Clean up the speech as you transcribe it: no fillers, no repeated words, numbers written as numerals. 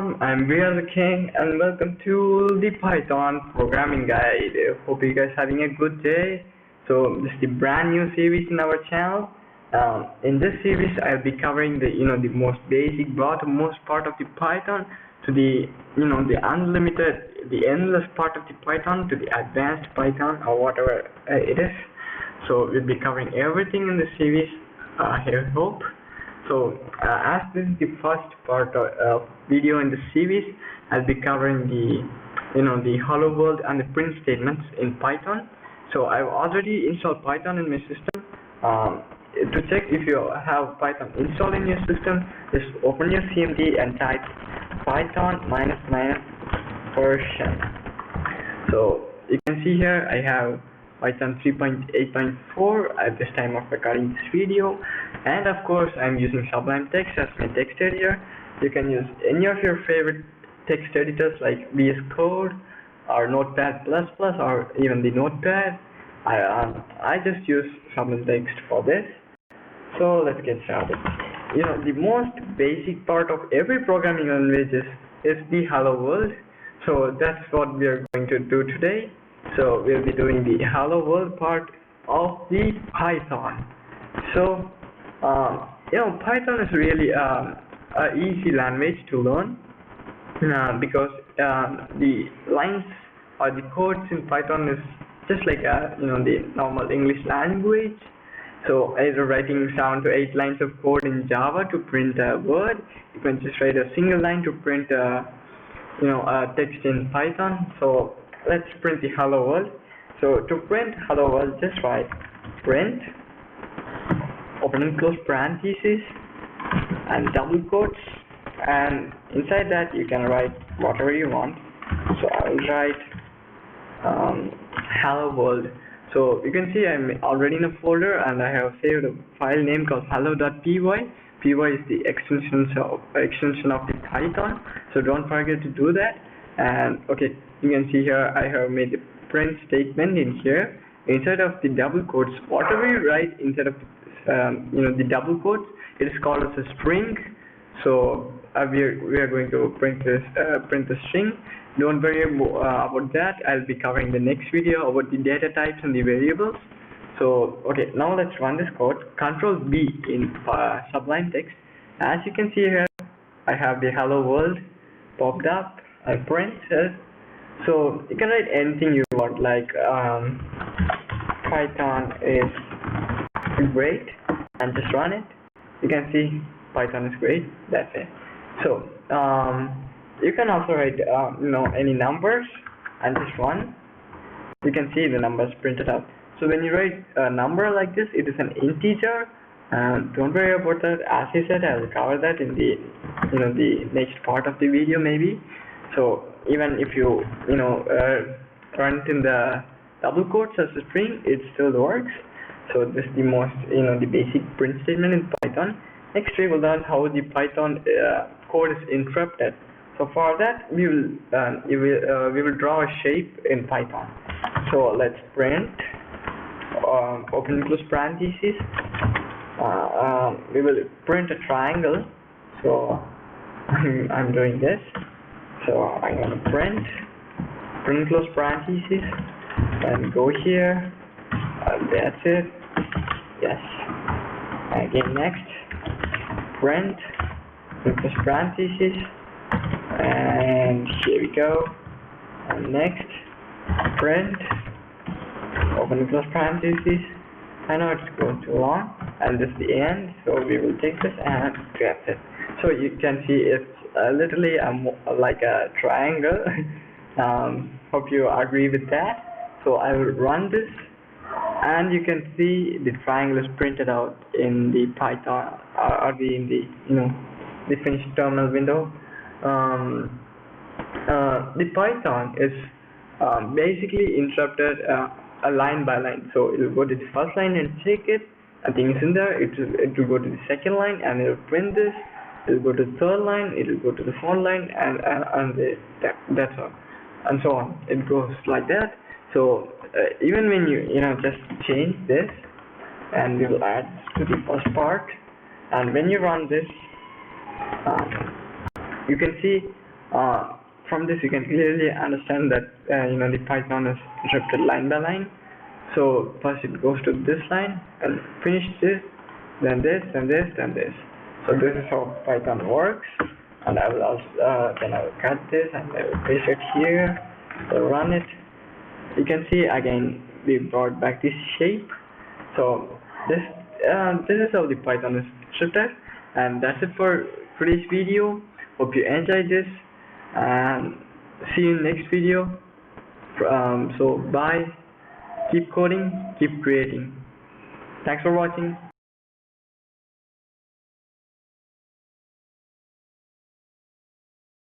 everyone, I'm the King and welcome to the Python programming guide. Hope you guys having a good day. So this is the brand new series in our channel. In this series I'll be covering the the most basic bottommost part of the Python to the the unlimited, the endless part of the Python to the advanced Python or whatever it is. So we'll be covering everything in this series. I hope. So as this is the first part of video in the series, I'll be covering the the hello world and the print statements in Python. So I've already installed Python in my system. To check if you have Python installed in your system, just open your CMD and type Python ---- version. So you can see here I have Python 3.8.4 at this time of recording this video, and of course I'm using Sublime Text as my text editor. You can use any of your favorite text editors like VS Code or Notepad++ or even the Notepad. I just use Sublime Text for this. So let's get started. The most basic part of every programming language is the hello world. So that's what we are going to do today. So we'll be doing the hello world part of the Python. So Python is really a easy language to learn because the lines or the codes in Python is just like the normal English language. So either writing 7 to 8 lines of code in Java to print a word, you can just write a single line to print a text in Python. So let's print the hello world. So to print hello world, just write print open and close parentheses and double quotes, and inside that you can write whatever you want. So I will write hello world. So you can see I'm already in a folder and I have saved a file name called hello.py. py is the extension of the Python, so don't forget to do that. And okay, you can see here I have made the print statement in here. Inside of the double quotes, whatever you write inside of the double quotes, it is called as a string. So we are going to print the string. Don't worry about that. I'll be covering the next video about the data types and the variables. So okay, now let's run this code. Control B in Sublime Text. As you can see here, I have the hello world popped up. I print it. So you can write anything you want, like Python is great, and just run it. You can see Python is great. That's it. So you can also write any numbers and just run. You can see the numbers printed out. So when you write a number like this, it is an integer. Don't worry about that. As I said, I will cover that in the the next part of the video maybe. So even if you run it in the double quotes as a string, it still works. So this is the most the basic print statement in Python. Next we will learn how the Python code is interrupted. So for that we will draw a shape in Python. So let's print open and close parentheses. We will print a triangle. So I'm doing this. So I'm going to print close parentheses and go here. That's it. Yes. Again, next print close parentheses, and here we go. And next print open and close parentheses. I know it's going too long, and this is the end, so we will take this and grab it. So you can see it's literally like a triangle. Hope you agree with that. So I will run this, and you can see the triangle is printed out in the Python or in the finished terminal window. The Python is basically interrupted line by line. So it will go to the first line and check it, and things in there. It will go to the second line and it will print this. It will go to the third line. It will go to the fourth line, and that's all, and so on. It goes like that. So even when you just change this, and we will add to the first part, and when you run this, you can see From this you can clearly understand that the Python is interrupted line by line. So first it goes to this line and finish this, then this, then this, then this. So this is how Python works. And I will also then I will cut this and I will paste it here. So run it. You can see again we brought back this shape. So this is how the Python is scripted, and that's it for today's video. Hope you enjoyed this, and see you in next video. So bye. Keep coding, keep creating. Thanks for watching.